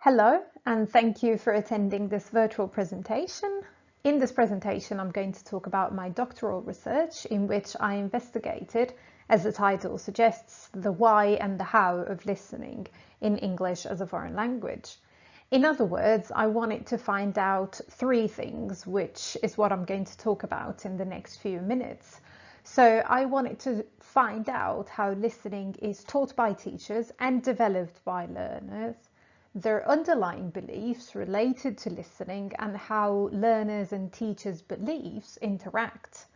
Hello, and thank you for attending this virtual presentation. In this presentation, I'm going to talk about my doctoral research in which I investigated, as the title suggests, the why and the how of listening in English as a foreign language. In other words, I wanted to find out three things, which is what I'm going to talk about in the next few minutes. So I wanted to find out how listening is taught by teachers and developed by learners, their underlying beliefs related to listening, and how learners and teachers' beliefs interact.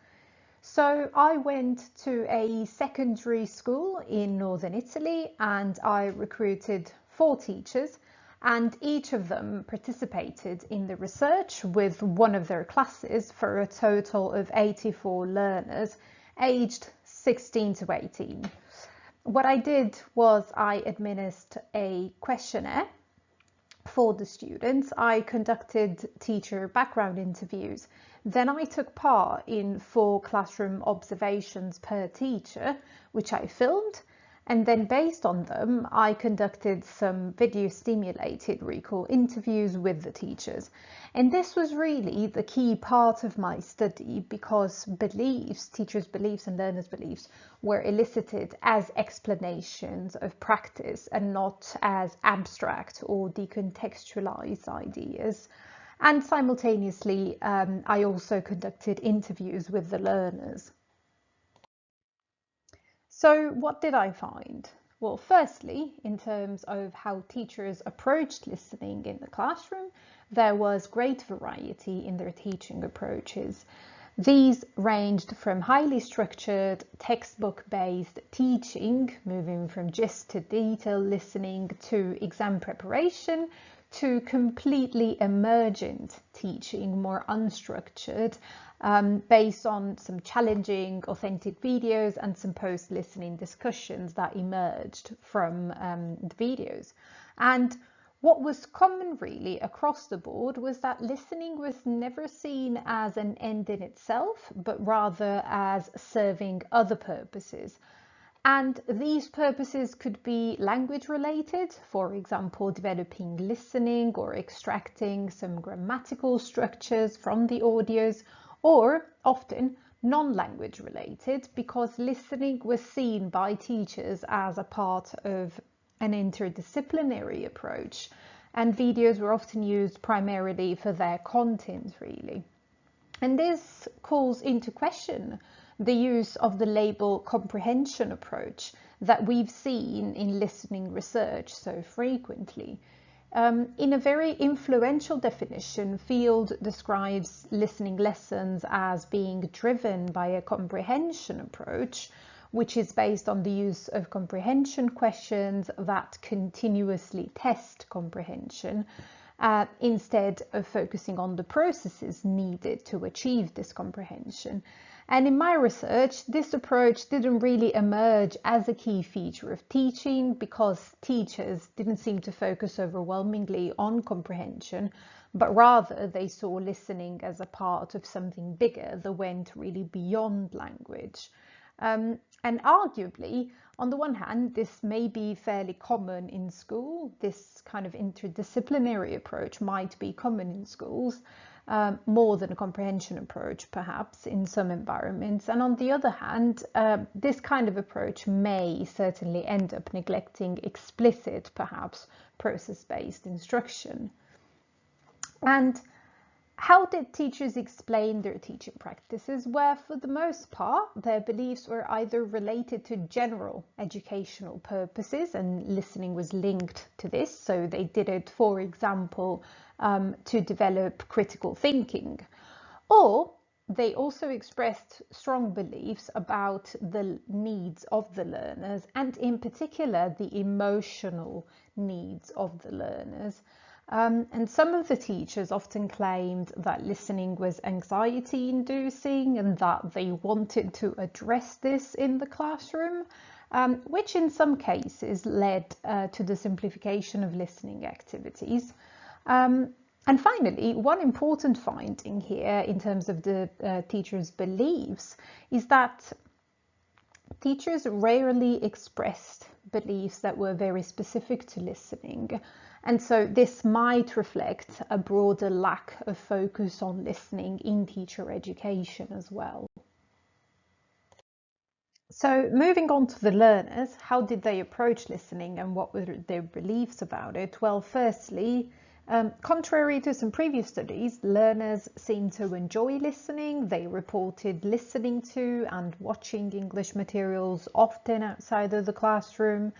So I went to a secondary school in northern Italy and I recruited 4 teachers, and each of them participated in the research with one of their classes for a total of 84 learners aged 16 to 18. What I did was I administered a questionnaire for the students. I conducted teacher background interviews. Then I took part in 4 classroom observations per teacher, which I filmed. And then based on them, I conducted some video stimulated recall interviews with the teachers. And this was really the key part of my study because beliefs, teachers' beliefs and learners' beliefs, were elicited as explanations of practice and not as abstract or decontextualized ideas. And simultaneously, I also conducted interviews with the learners. So what did I find? Well, firstly, in terms of how teachers approached listening in the classroom, there was great variety in their teaching approaches. These ranged from highly structured, textbook-based teaching, moving from gist to detail listening, to exam preparation, to completely emergent teaching, more unstructured, based on some challenging, authentic videos and some post-listening discussions that emerged from the videos. And what was common really across the board was that listening was never seen as an end in itself, but rather as serving other purposes. And these purposes could be language related, for example, developing listening or extracting some grammatical structures from the audios, or often non-language related because listening was seen by teachers as a part of an interdisciplinary approach, and videos were often used primarily for their content really. And this calls into question the use of the label comprehension approach that we've seen in listening research so frequently. In a very influential definition, Field describes listening lessons as being driven by a comprehension approach, which is based on the use of comprehension questions that continuously test comprehension, instead of focusing on the processes needed to achieve this comprehension. And in my research, this approach didn't really emerge as a key feature of teaching because teachers didn't seem to focus overwhelmingly on comprehension, but rather they saw listening as a part of something bigger that went really beyond language. And arguably, on the one hand, this may be fairly common in school. This kind of interdisciplinary approach might be common in schools, more than a comprehension approach, perhaps, in some environments. And on the other hand, this kind of approach may certainly end up neglecting explicit, perhaps, process-based instruction. And how did teachers explain their teaching practices? Well, for the most part, their beliefs were either related to general educational purposes, and listening was linked to this. So they did it, for example, to develop critical thinking. Or they also expressed strong beliefs about the needs of the learners, and in particular, the emotional needs of the learners. And some of the teachers often claimed that listening was anxiety-inducing and that they wanted to address this in the classroom, which in some cases led to the simplification of listening activities. And finally, one important finding here in terms of the teachers' beliefs is that teachers rarely expressed beliefs that were very specific to listening. And so this might reflect a broader lack of focus on listening in teacher education as well. So moving on to the learners, how did they approach listening and what were their beliefs about it? Well, firstly, contrary to some previous studies, learners seemed to enjoy listening. They reported listening to and watching English materials often outside of the classroom.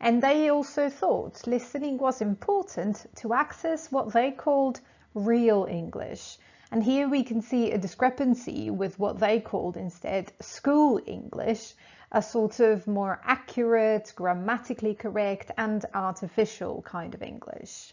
And they also thought listening was important to access what they called real English. And here we can see a discrepancy with what they called instead school English, a sort of more accurate, grammatically correct and artificial kind of English.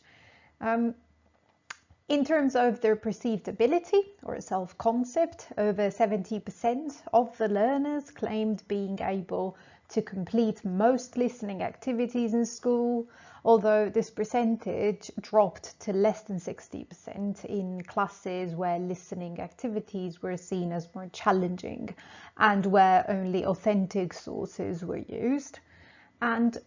In terms of their perceived ability or self-concept, over 70% of the learners claimed being able to complete most listening activities in school, although this percentage dropped to less than 60% in classes where listening activities were seen as more challenging and where only authentic sources were used. And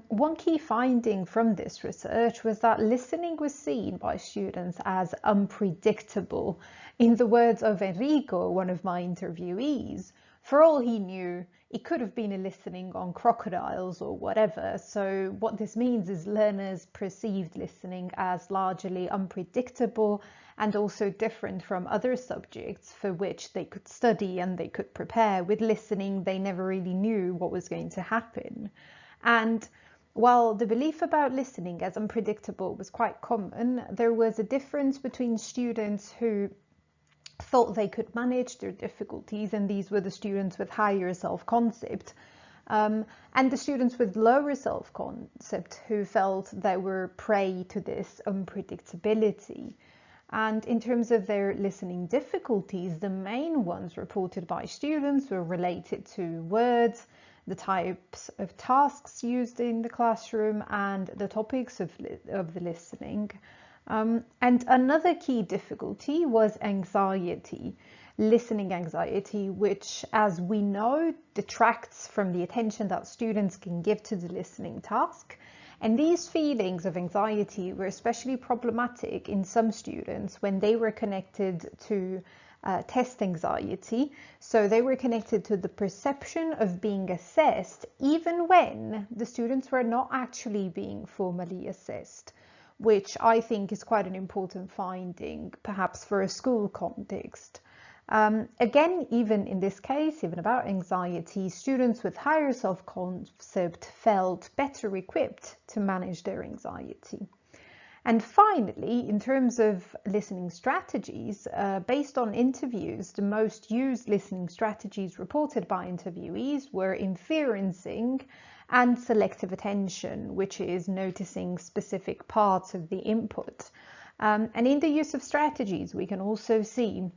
one key finding from this research was that listening was seen by students as unpredictable. In the words of Enrico, one of my interviewees, for all he knew, it could have been a listening on crocodiles or whatever. So what this means is learners perceived listening as largely unpredictable and also different from other subjects for which they could study and they could prepare. With listening, they never really knew what was going to happen. And while the belief about listening as unpredictable was quite common, there was a difference between students who thought they could manage their difficulties, and these were the students with higher self-concept, and the students with lower self-concept who felt they were prey to this unpredictability. And in terms of their listening difficulties, the main ones reported by students were related to words, the types of tasks used in the classroom, and the topics of the listening. And another key difficulty was anxiety, listening anxiety, which, as we know, detracts from the attention that students can give to the listening task. And these feelings of anxiety were especially problematic in some students when they were connected to test anxiety. So they were connected to the perception of being assessed, even when the students were not actually being formally assessed, which I think is quite an important finding, perhaps for a school context. Again, even in this case, even about anxiety, students with higher self-concept felt better equipped to manage their anxiety. And finally, in terms of listening strategies, based on interviews, the most used listening strategies reported by interviewees were inferencing and selective attention, which is noticing specific parts of the input. And in the use of strategies, we can also see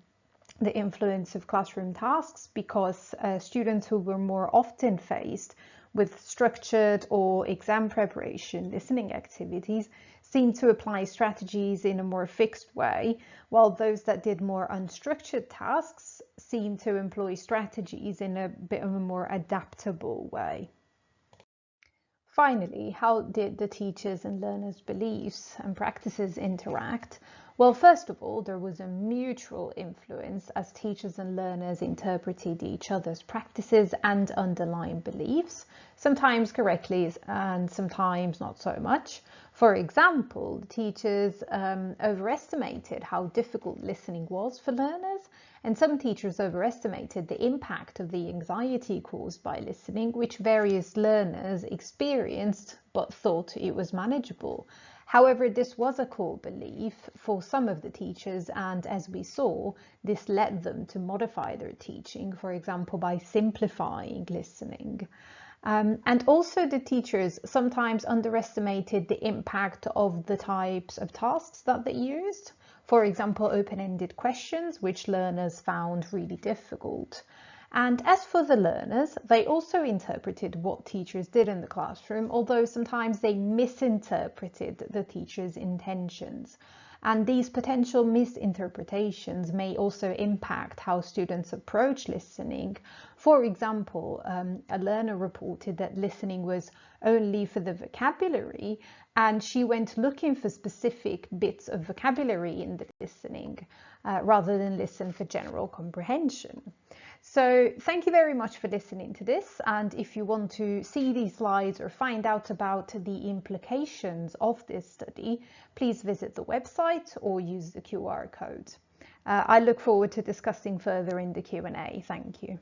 the influence of classroom tasks, because students who were more often faced with structured or exam preparation listening activities seem to apply strategies in a more fixed way, while those that did more unstructured tasks seem to employ strategies in a bit of a more adaptable way. Finally, how did the teachers' and learners' beliefs and practices interact? Well, first of all, there was a mutual influence as teachers and learners interpreted each other's practices and underlying beliefs, sometimes correctly and sometimes not so much. For example, the teachers overestimated how difficult listening was for learners, and some teachers overestimated the impact of the anxiety caused by listening, which various learners experienced but thought it was manageable. However, this was a core belief for some of the teachers, and as we saw, this led them to modify their teaching, for example, by simplifying listening. And also the teachers sometimes underestimated the impact of the types of tasks that they used. For example, open-ended questions, which learners found really difficult. And as for the learners, they also interpreted what teachers did in the classroom, although sometimes they misinterpreted the teacher's intentions. And these potential misinterpretations may also impact how students approach listening. For example, a learner reported that listening was only for the vocabulary, and she went looking for specific bits of vocabulary in the listening rather than listen for general comprehension. So thank you very much for listening to this, and if you want to see these slides or find out about the implications of this study, please visit the website or use the QR code. I look forward to discussing further in the Q&A. Thank you.